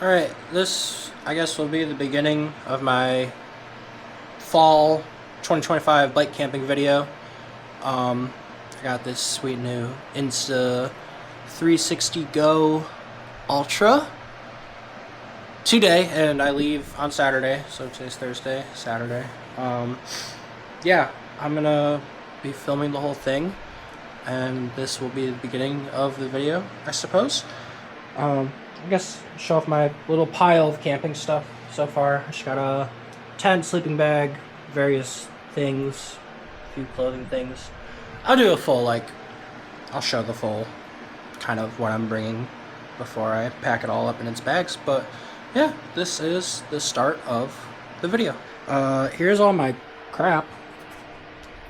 Alright, this I guess will be the beginning of my fall 2025 bike camping video. I got this sweet new Insta 360 Go Ultra today, and I leave on Saturday, so today's Thursday, Saturday. Yeah, I'm gonna be filming the whole thing, and this will be the beginning of the video, I suppose. I guess show off my little pile of camping stuff so far. I just got a tent, sleeping bag, various things, a few clothing things. I'll do a full, I'll show the full kind of what I'm bringing before I pack it all up in its bags. But yeah, this is the start of the video. Here's all my crap.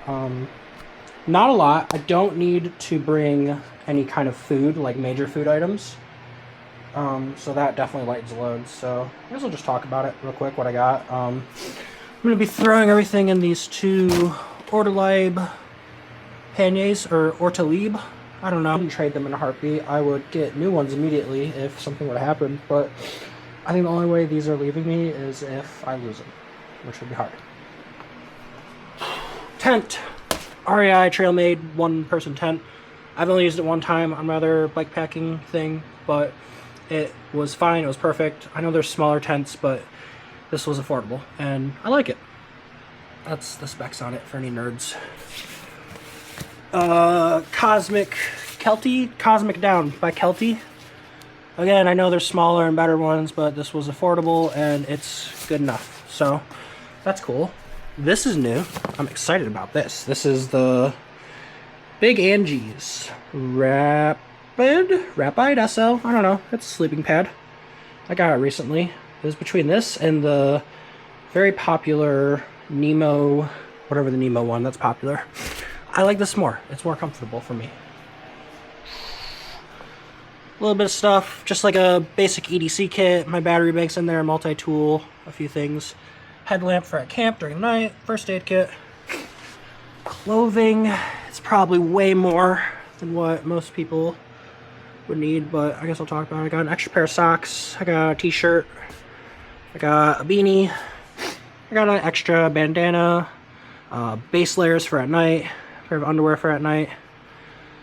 Not a lot. I don't need to bring any kind of food, like major food items. So that definitely lightens the load. So I guess I'll just talk about it real quick, what I got. I'm going to be throwing everything in these two Ortolib panniers, or Ortolib. I don't know. I wouldn't trade them in a heartbeat. I would get new ones immediately if something were to happen. But I think the only way these are leaving me is if I lose them, which would be hard. Tent. REI Trailmade one-person tent. I've only used it one time on my other bike packing thing, but it was fine. It was perfect. I know there's smaller tents, but this was affordable, and I like it. That's the specs on it for any nerds. Cosmic Down by Kelty. Again, I know there's smaller and better ones, but this was affordable, and it's good enough. So, that's cool. This is new. I'm excited about this. This is the Big Angie's Rapide SL. I don't know. It's a sleeping pad. I got it recently. It was between this and the very popular Nemo, whatever the Nemo one that's popular. I like this more. It's more comfortable for me. A little bit of stuff, just like a basic EDC kit. My battery bank's in there, multi-tool, a few things. Headlamp for at camp during the night, first aid kit. Clothing, it's probably way more than what most people would need, but I guess I'll talk about it. I got an extra pair of socks, I got a t-shirt, I got a beanie, I got an extra bandana, base layers for at night, a pair of underwear for at night,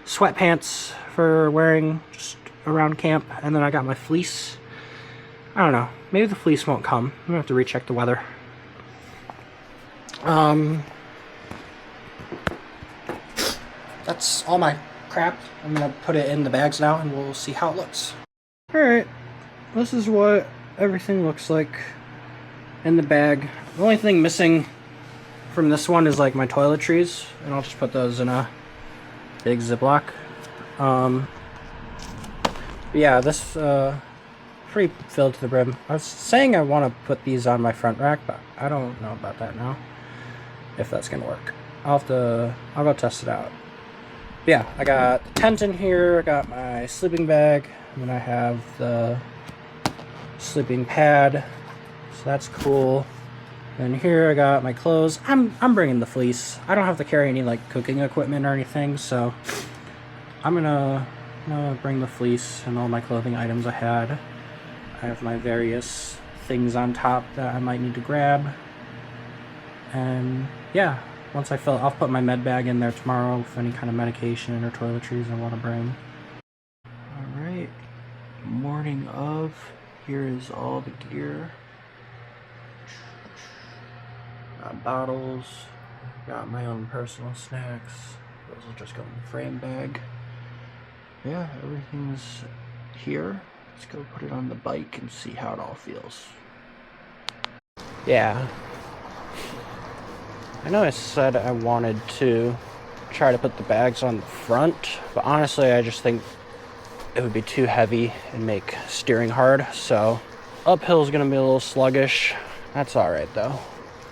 sweatpants for wearing just around camp, and then I got my fleece. I don't know, maybe the fleece won't come. I'm gonna have to recheck the weather. That's all my crap. I'm gonna put it in the bags now, and we'll see how it looks. Alright, this is what everything looks like in the bag. The only thing missing from this one is like my toiletries, and I'll just put those in a big Ziploc. Yeah, this pretty filled to the brim. I was saying I want to put these on my front rack, but I don't know about that now, if that's gonna work. I'll go test it out. But yeah, I got the tent in here, I got my sleeping bag, and then I have the sleeping pad, so that's cool. And here I got my clothes. I'm bringing the fleece. I don't have to carry any like cooking equipment or anything, so I'm gonna bring the fleece and all my clothing items I had. I have my various things on top that I might need to grab. And yeah, once I fill it, I'll put my med bag in there tomorrow with any kind of medication or toiletries I want to bring. Alright, morning of. Here is all the gear. Got bottles, got my own personal snacks. Those will just go in the frame bag. Yeah, everything's here. Let's go put it on the bike and see how it all feels. Yeah. I know I said I wanted to try to put the bags on the front, but honestly I just think it would be too heavy and make steering hard, so uphill is going to be a little sluggish. That's alright though.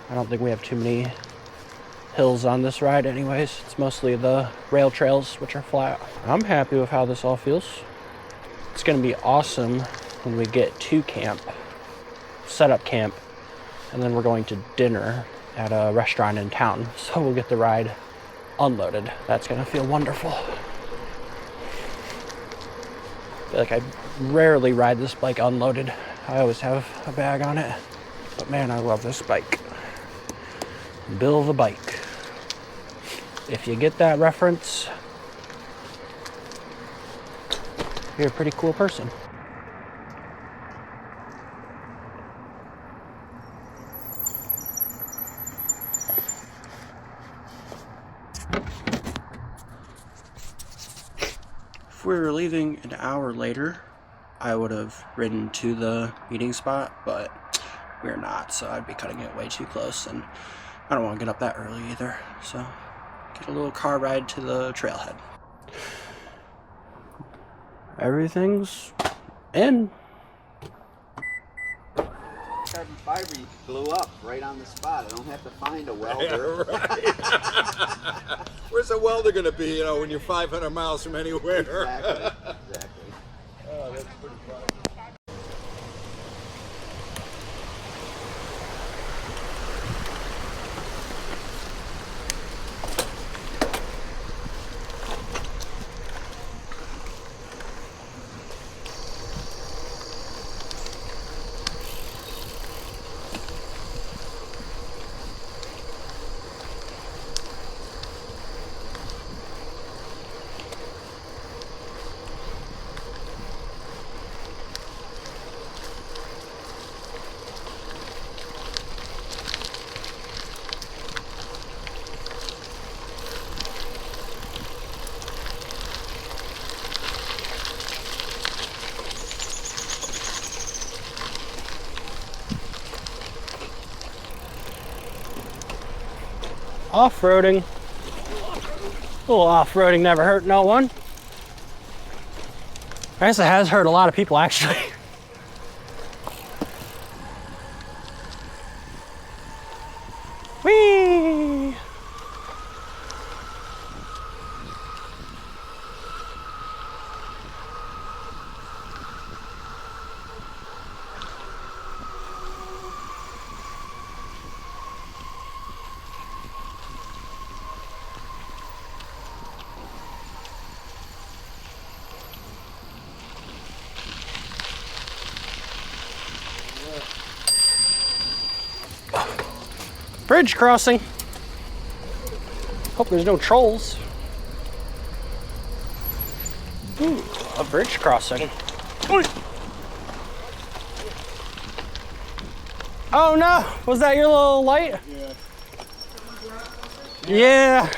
I don't think we have too many hills on this ride anyways. It's mostly the rail trails, which are flat. I'm happy with how this all feels. It's going to be awesome when we get to camp, set up camp, and then we're going to dinner at a restaurant in town, so we'll get the ride unloaded. That's gonna feel wonderful. I feel like I rarely ride this bike unloaded. I always have a bag on it. But man, I love this bike. Bill the Bike. If you get that reference, you're a pretty cool person. If we were leaving an hour later, I would have ridden to the meeting spot, but we're not, so I'd be cutting it way too close, and I don't want to get up that early either, so get a little car ride to the trailhead. Everything's in. Carbon fiber blew up right on the spot. I don't have to find a welder. Yeah, right. Where's a welder going to be, you know, when you're 500 miles from anywhere? Exactly. Oh, that's pretty funny. Off-roading. A little off-roading never hurt no one. I guess it has hurt a lot of people, actually. Whee! Bridge crossing. Hope there's no trolls. Ooh, a bridge crossing. Oh no, was that your little light? Yeah.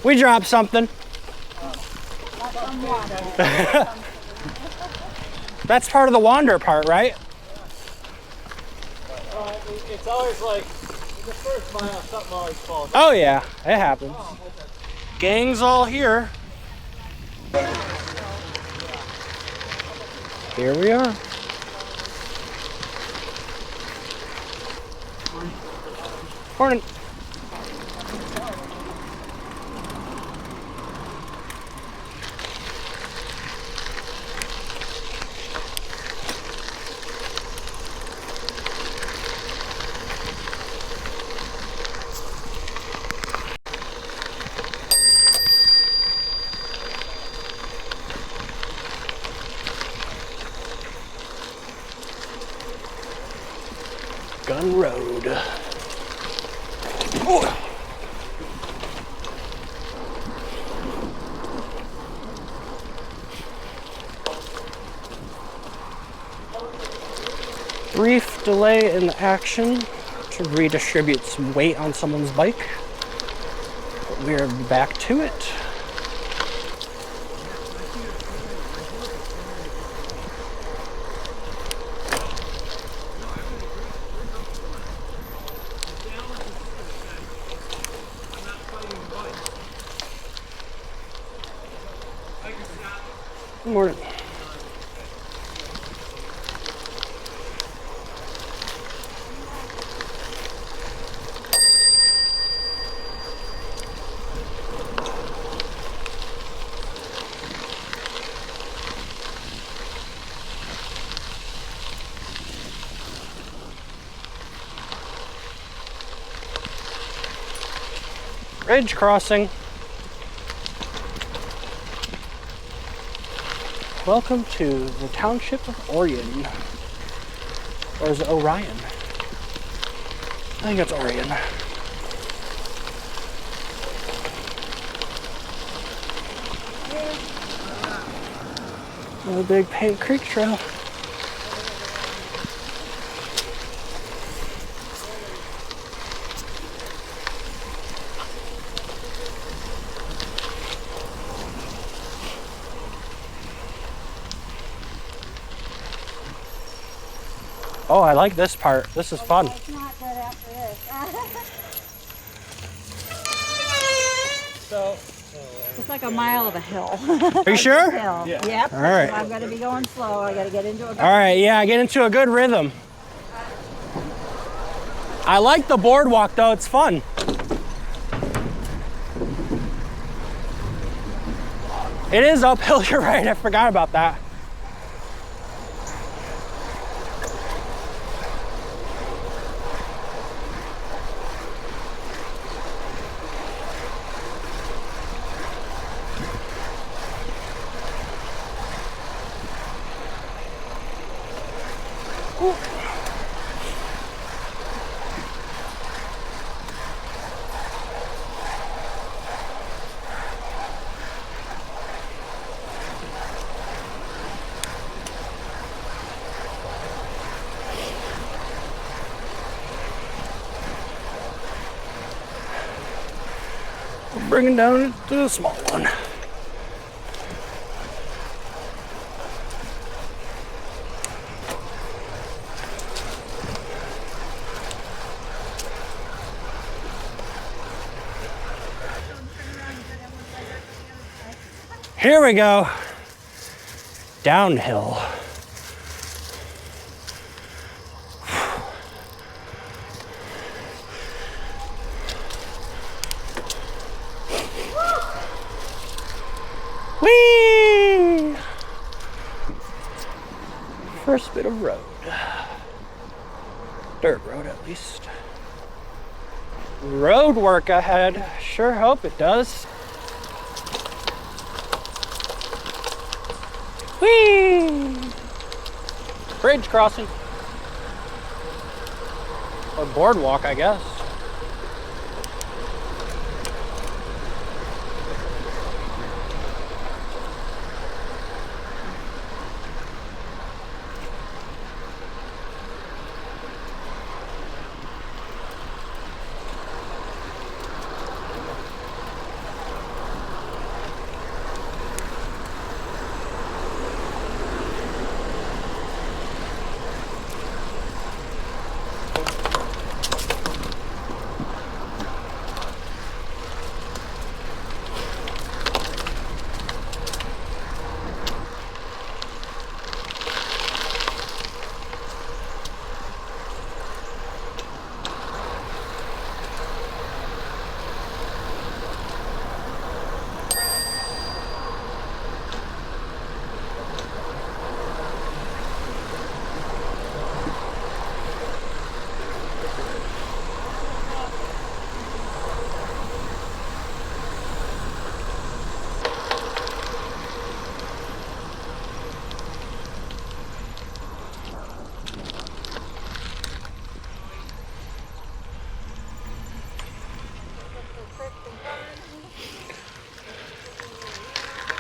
We dropped something. That's part of the wander part, right? It's always like the first mile, something always falls. Oh yeah, it happens. Gang's all here. Here we are. Morning. Gun Road. Ooh. Brief delay in the action to redistribute some weight on someone's bike. But we're back to it. Good morning. Bridge crossing. Welcome to the township of Orion. Or is it Orion? I think it's Orion. Another big paved creek trail. Oh, I like this part. This is fun. It's not good after this. So, It's like a mile of a hill. Are you sure? Hill. Yep. All right. I'm going to be going slow. I got to get into a. All right, yeah, get into a good rhythm. I like the boardwalk though, it's fun. It is uphill, you're right, I forgot about that. Bringing down to the small one. Here we go. Downhill. Whee! First bit of road. Dirt road at least. Road work ahead. Sure hope it does. Whee! Bridge crossing. Or boardwalk, I guess.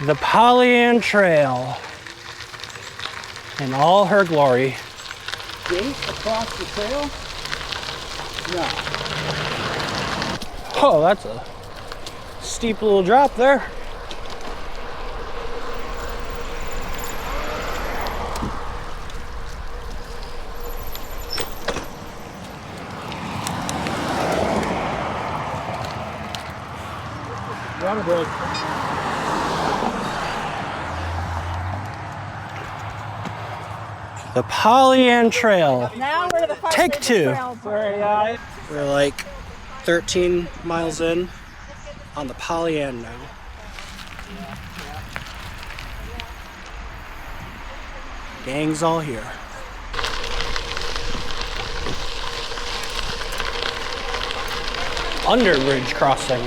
The Pollyant Trail in all her glory. Gate across the trail? No. Oh, that's a steep little drop there. water break. The Pollyant Trail. Now we're to the part Take of the two. trail. We're like 13 miles in on the Pollyant now. Gang's all here. Underbridge crossing.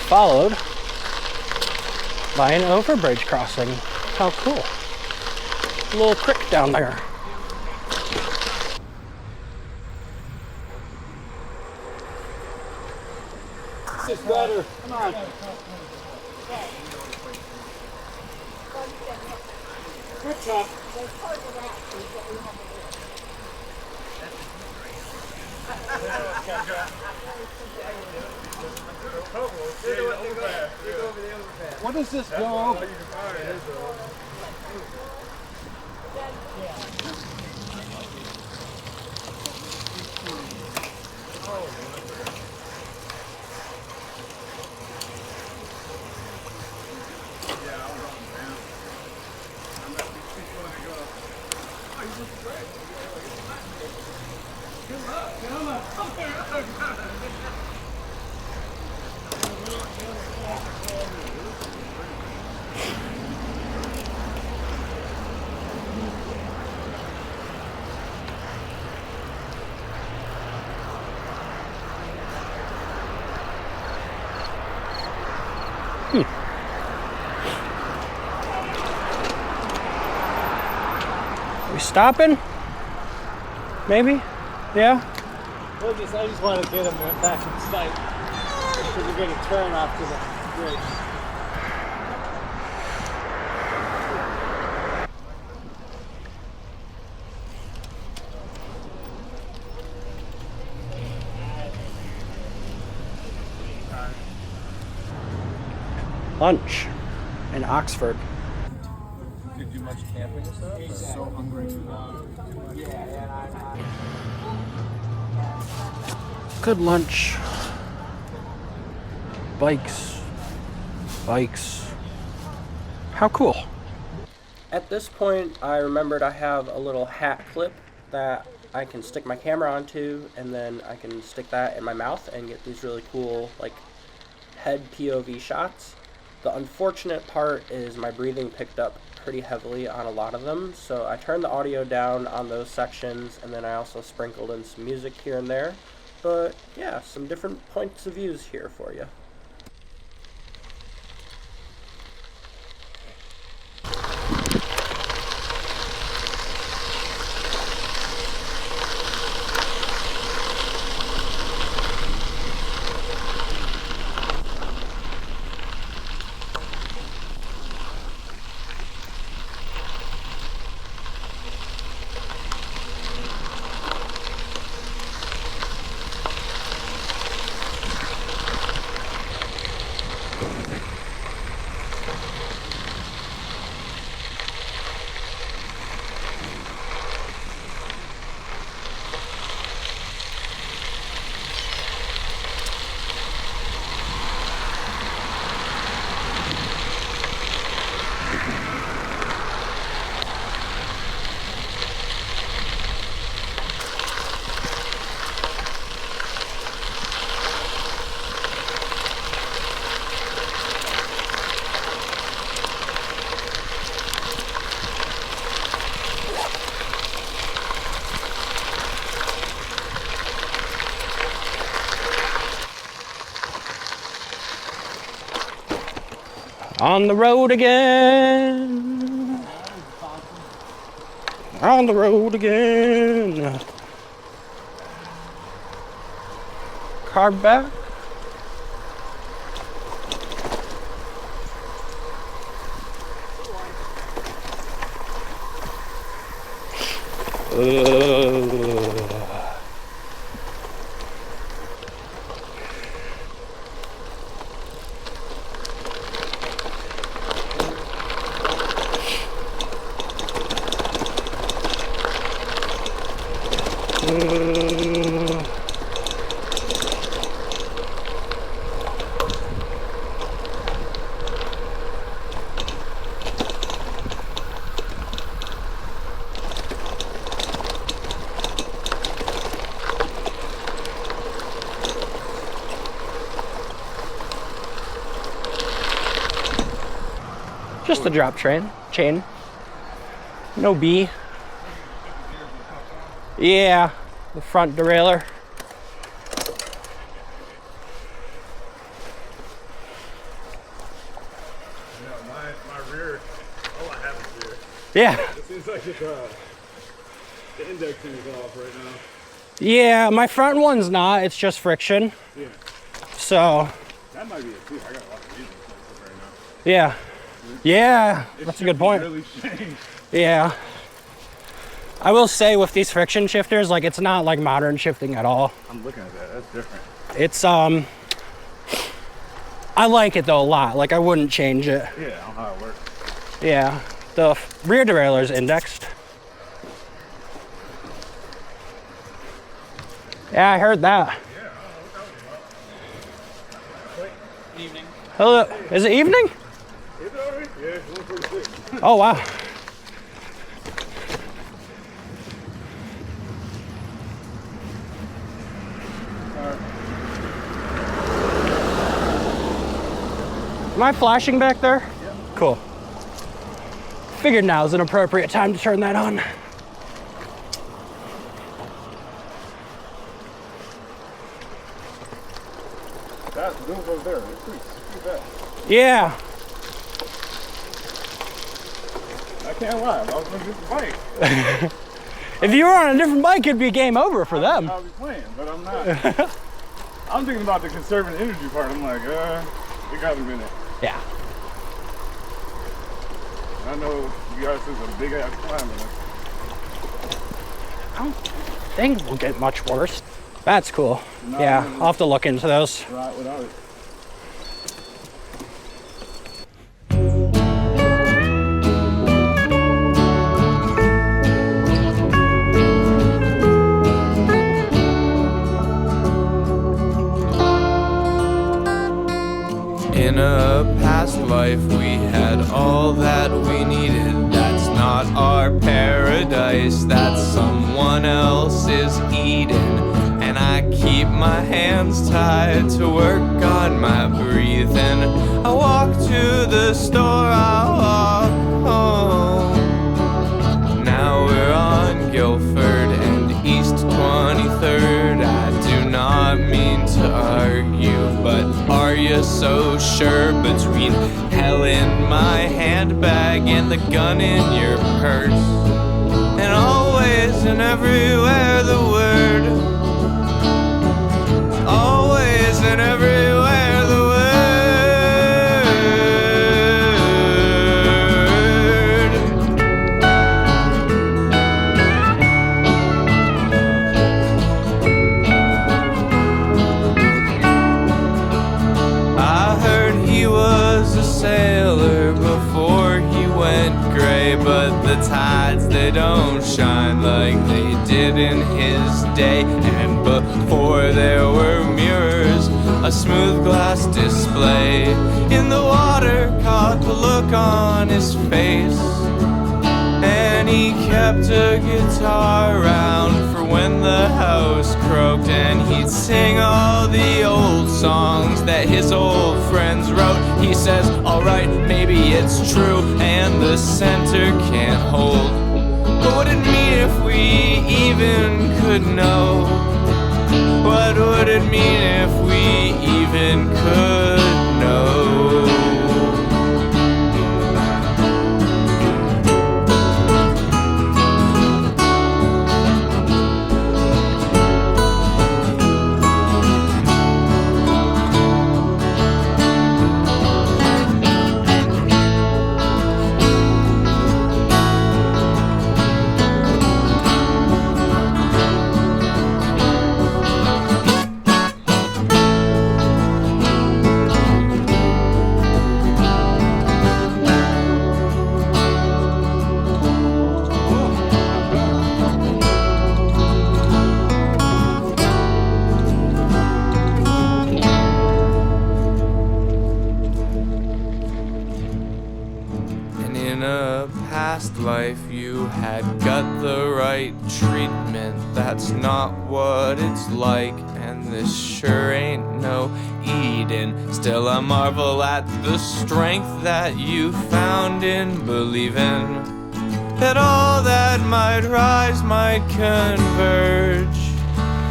Followed by an overbridge crossing. How cool. little creek down there. This is better. Come on. Good job. What is this, Joe? We stopping? Maybe? Yeah? I just want to get him back in sight. Because we're going to turn off to the bridge. Lunch in Oxford. Did you do much camping and stuff? I'm so hungry. Good lunch. Bikes. Bikes. How cool. At this point, I remembered I have a little hat clip that I can stick my camera onto, and then I can stick that in my mouth and get these really cool, like, head POV shots. The unfortunate part is my breathing picked up pretty heavily on a lot of them, so I turned the audio down on those sections, and then I also sprinkled in some music here and there. But yeah, some different points of views here for you. On the road again. On the road again. Car back. Just a drop chain. No B. Yeah, the front derailleur. My rear, all I have is rear. Yeah. It's Seems like it's, the indexing is off right now. Yeah, my front one's not. It's just friction. Yeah. So. That might be it too. I got a lot of diesel right now. Yeah. Yeah, that's a good point. Really changed. Yeah. I will say with these friction shifters, like it's not like modern shifting at all. I'm looking at that. That's different. It's I like it though a lot. Like I wouldn't change it. Yeah, I don't know how it works. Yeah. The rear derailleur is indexed. Yeah, I heard that. Evening. Hello. Is it evening? Is it already? Yeah, it's 1:46. Oh wow. Am I flashing back there? Yeah. Cool. Figured now is an appropriate time to turn that on. That move over there. It's pretty fast. Yeah. I can't lie. I was on a different bike. If you were on a different bike, it'd be game over for them. I'll be playing, but I'm not. I'm thinking about the conserving energy part. I'm like, it got a minute. Yeah. I know you guys is a big ass climber. I don't think we'll get much worse. That's cool. No, Yeah, no, no. I'll have to look into those. Right without it. In a past life we had all that we needed. That's not our paradise, that's someone else's Eden. And I keep my hands tied to work on my breathing. I walk to the store, I walk home. Now we're on Guilford and East 23rd. I do not mean to argue, but are you so sure between hell in my handbag and the gun in your purse? And always and everywhere the word, always and everywhere the word. I heard he was a sailor before he went gray, but the tides, they don't shine like they did in his day. And before there were mirrors, a smooth glass display in the water caught the look on his face. And he kept a guitar around for when the house croaked, and he'd sing all the old songs that his old friends wrote. He says, alright, maybe it's true, and the center can't hold. What would it mean if we even could know? What would it mean if we even could know? And in a past life you had got the right treatment. That's not what it's like, and this sure ain't no Eden. Still I marvel at the strength that you found in believing that all that might rise might converge.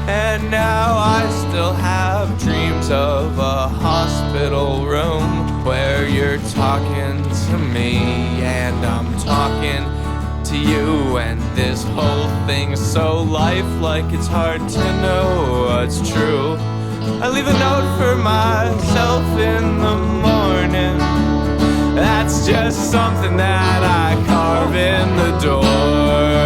And now I still have dreams of a hospital room where you're talking to me and I'm talking to you, and this whole thing's so lifelike it's hard to know what's true. I leave a note for myself in the morning. That's just something that I carve in the door.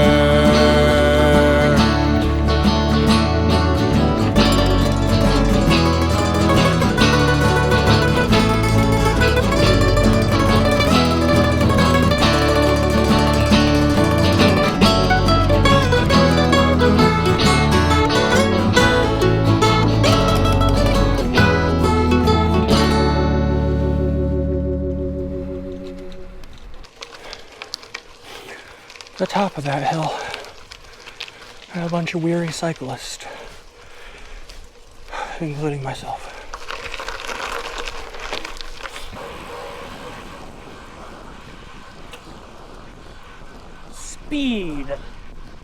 The top of that hill, and a bunch of weary cyclists, including myself. Speed.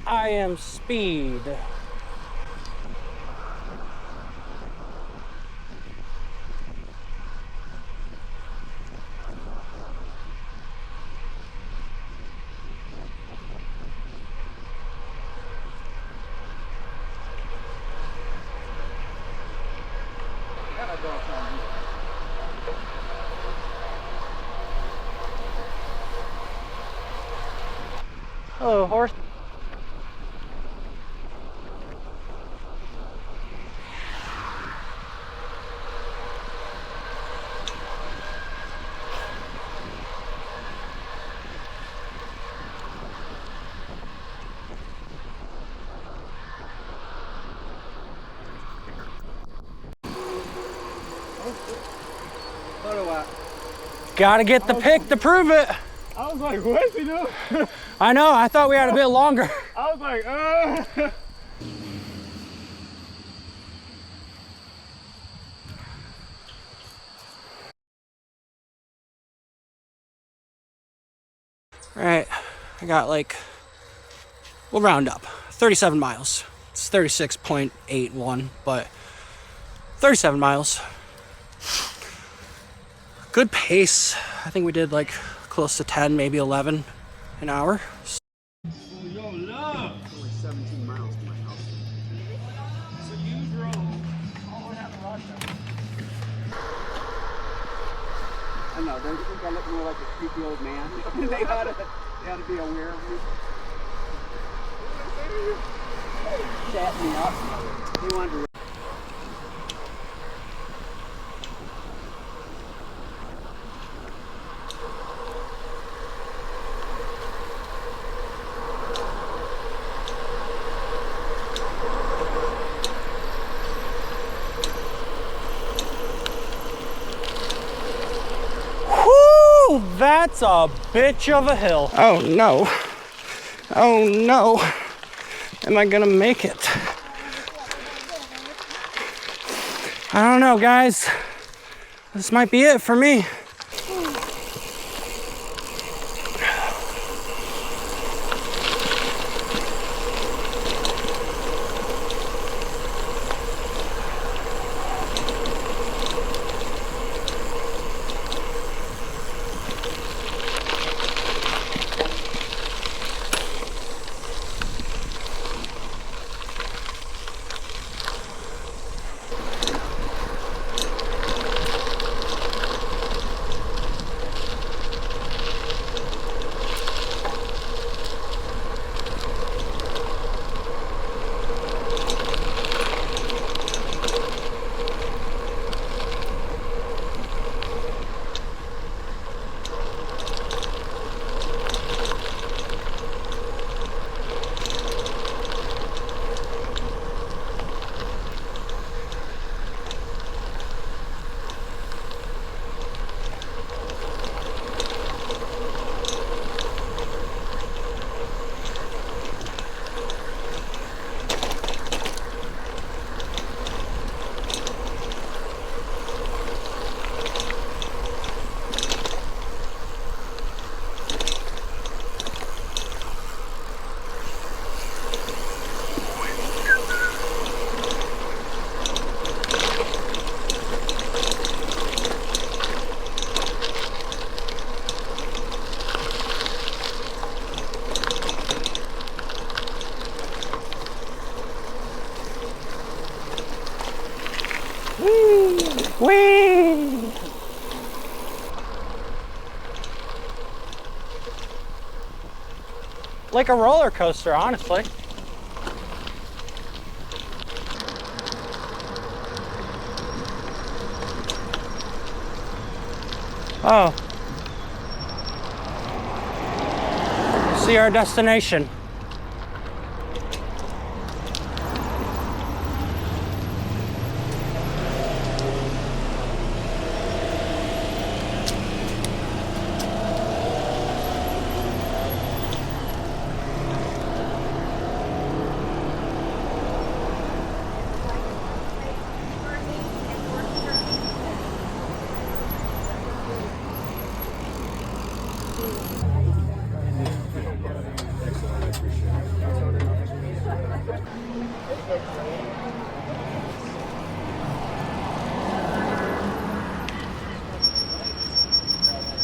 I am speed. Hello, horse. Gotta get the pick to prove it. I was like, what's he doing? I know, I thought we had a bit longer. I was like, All right, I got like, we'll round up, 37 miles. It's 36.81, but 37 miles. Good pace. I think we did like close to 10, maybe 11 an hour. yo, love. Only 17 miles to my house. So you drove all the way out to Rochester. I know, don't you think I look more like a creepy old man? they ought to be aware of me. Chat me up. They wanted to. Whoo! That's a bitch of a hill. Oh no. Oh no. Am I gonna make it? I don't know, guys. This might be it for me. like a roller coaster, honestly. Oh. See our destination.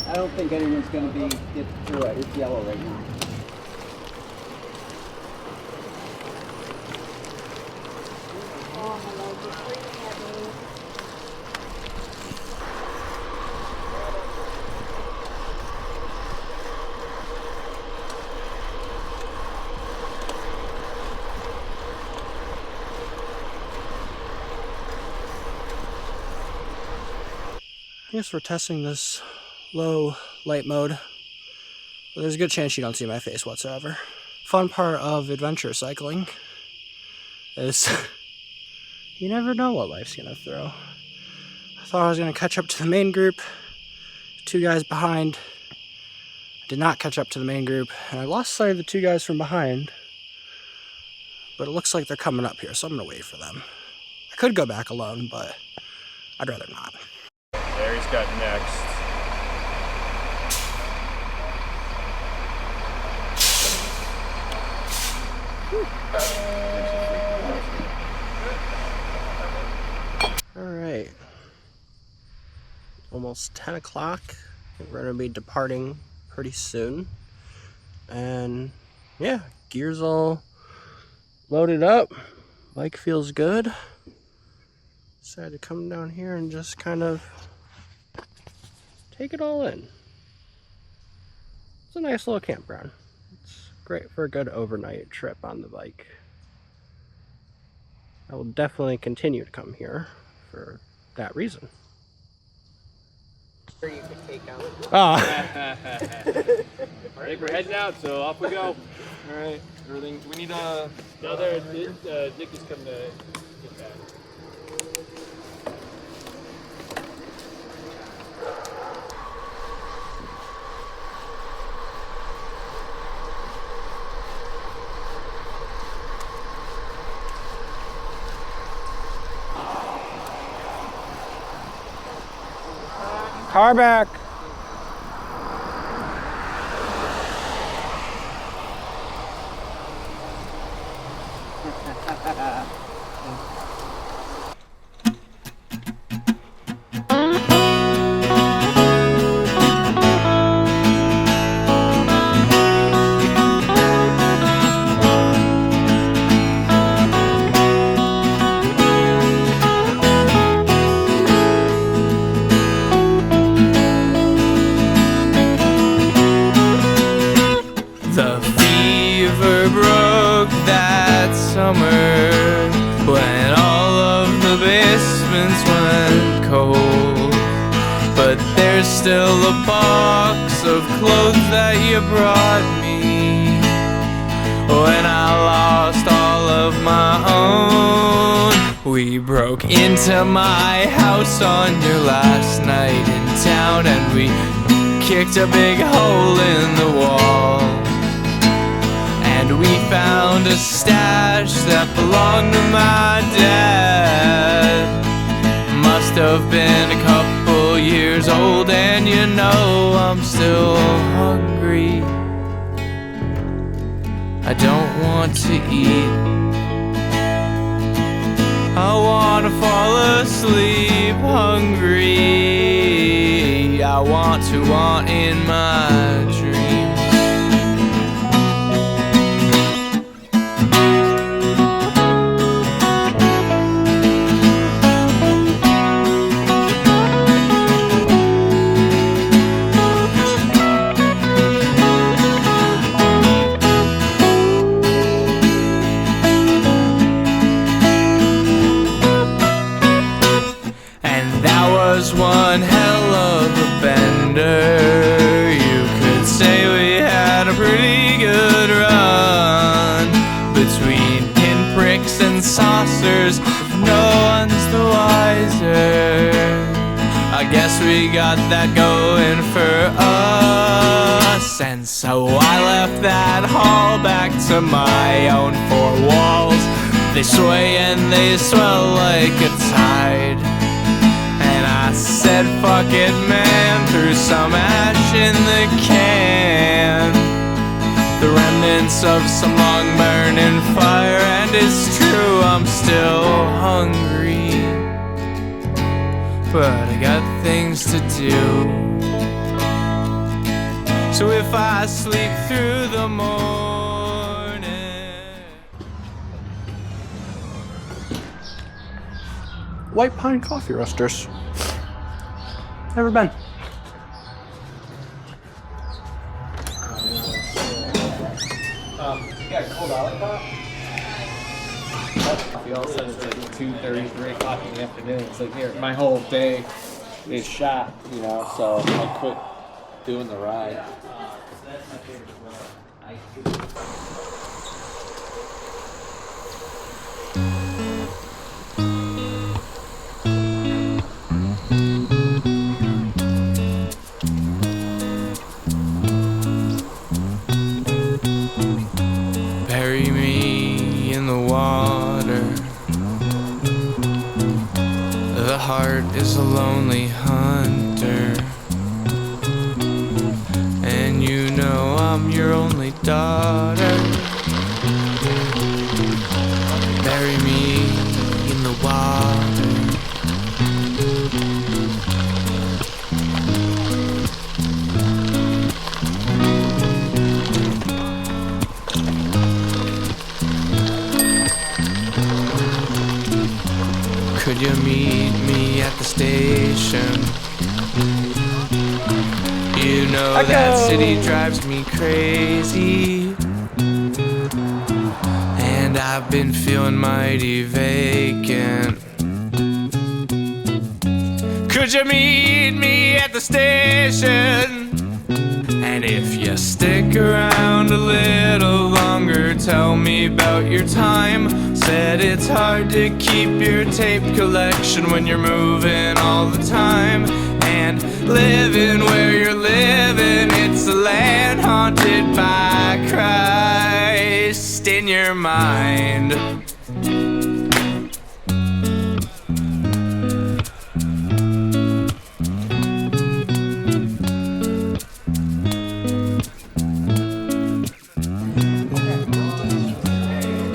I don't think anyone's going to get through it. It's yellow right now. I guess we're testing this low light mode, but there's a good chance you don't see my face whatsoever. Fun part of adventure cycling is you never know what life's gonna throw. I thought I was gonna catch up to the main group, 2 guys behind. I did not catch up to the main group, and I lost sight of the 2 guys from behind, but it looks like they're coming up here, so I'm gonna wait for them. I could go back alone, but I'd rather not. There he's got next. Alright. Almost 10 o'clock. We're going to be departing pretty soon. And yeah, gear's all loaded up. Bike feels good. Decided to come down here and just kind of take it all in. It's a nice little campground. It's great for a good overnight trip on the bike. I will definitely continue to come here for that reason. Or you could take out. Ah. I think we're heading out, so off we go. All right, everything. We need a. No, there, Nick is coming to get back. Car back. The fever broke that summer when all of the basements went cold. But there's still a box of clothes that you brought me when I lost all of my own. We broke into my house on your last night in town, and we kicked a big hole in the wall. And we found a stash that belonged to my dad. Must have been a couple years old, and you know I'm still hungry. I don't want to eat. I wanna fall asleep hungry. I want to want in my dreams. really got that going for us. And so I left that hall back to my own four walls. They sway and they swell like a tide. And I said, fuck it, man, threw some ash in the can. The remnants of some long burning fire. And it's true, I'm still hungry, but I got things to do. So if I sleep through the morning. White Pine Coffee Roasters. Never been. All of a sudden it's like 2:30, 3 o'clock in the afternoon. It's like here, my whole day is shot, you know, so I quit doing the ride. Bury me in the water. The heart is a lonely hunter, and you know I'm your only daughter. Bury me in the water. Could you meet me at the station? You know that city drives me crazy, and I've been feeling mighty vacant. Could you meet me at the station? And if you stick around a little longer, tell me about your time. Said it's hard to keep your tape collection when you're moving all the time. And living where you're living, it's a land haunted by Christ in your mind.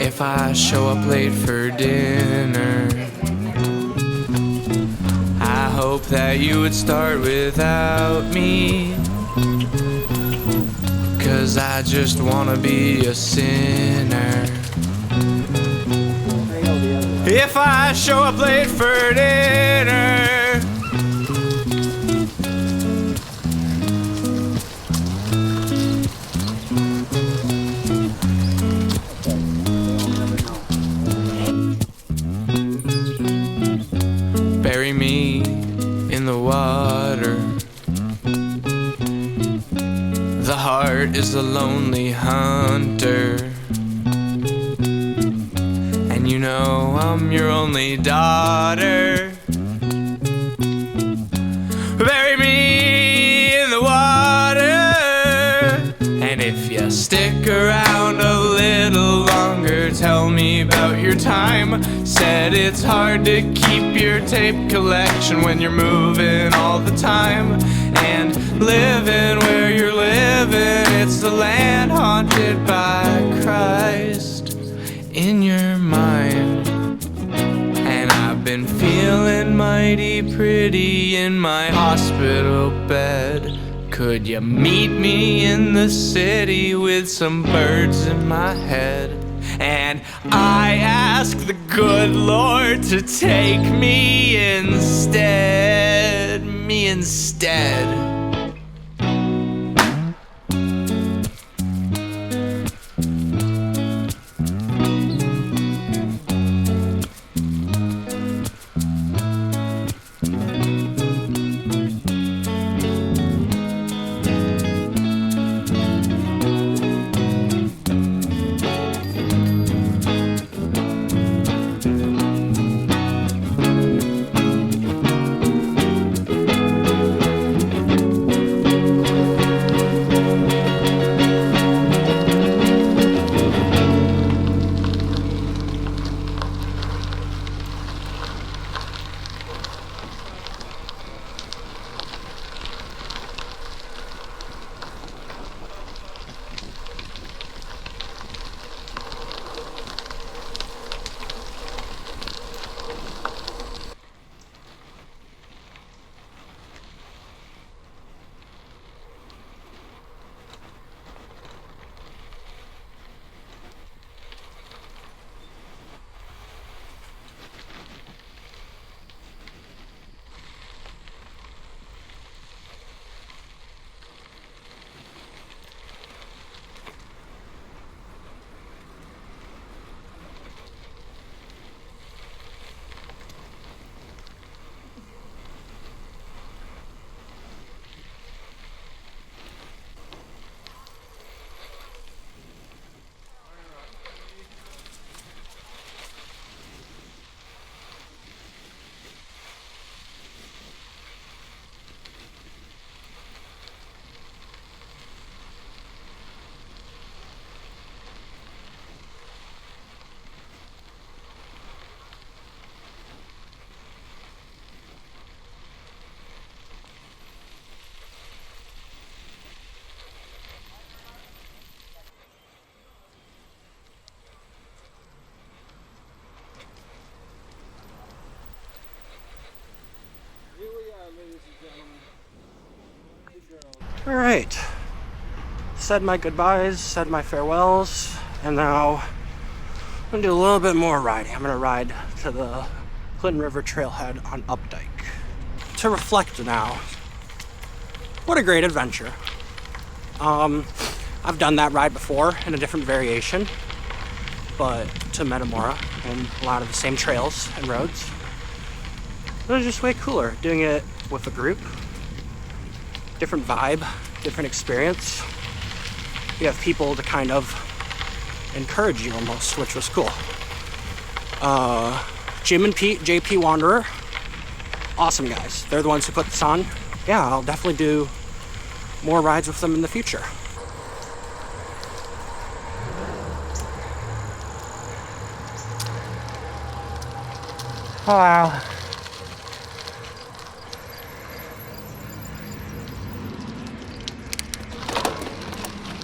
If I show up late for dinner, I hope that you would start without me, 'cause I just wanna be a sinner. If I show up late for dinner, bury me in the water. The heart is a lonely hunter, and you know I'm your only daughter. Bury me in the water, and if you stick around a little longer, tell me about your time. Said it's hard to keep your tape collection when you're moving all the time. And living where you're living, it's the land haunted by Christ in your mind. And I've been feeling mighty pretty in my hospital bed. Could you meet me in the city with some birds in my head? And I ask the good Lord to take me instead, me instead. Alright. Said my goodbyes, said my farewells, and now I'm gonna do a little bit more riding. I'm gonna ride to the Clinton River Trailhead on Updike. To reflect now. What a great adventure. I've done that ride before in a different variation, but to Metamora and a lot of the same trails and roads. It was just way cooler doing it with a group. Different vibe, different experience. You have people to kind of encourage you almost, which was cool. Jim and Pete, JP Wanderer, awesome guys. They're the ones who put this on. Yeah, I'll definitely do more rides with them in the future. Hello.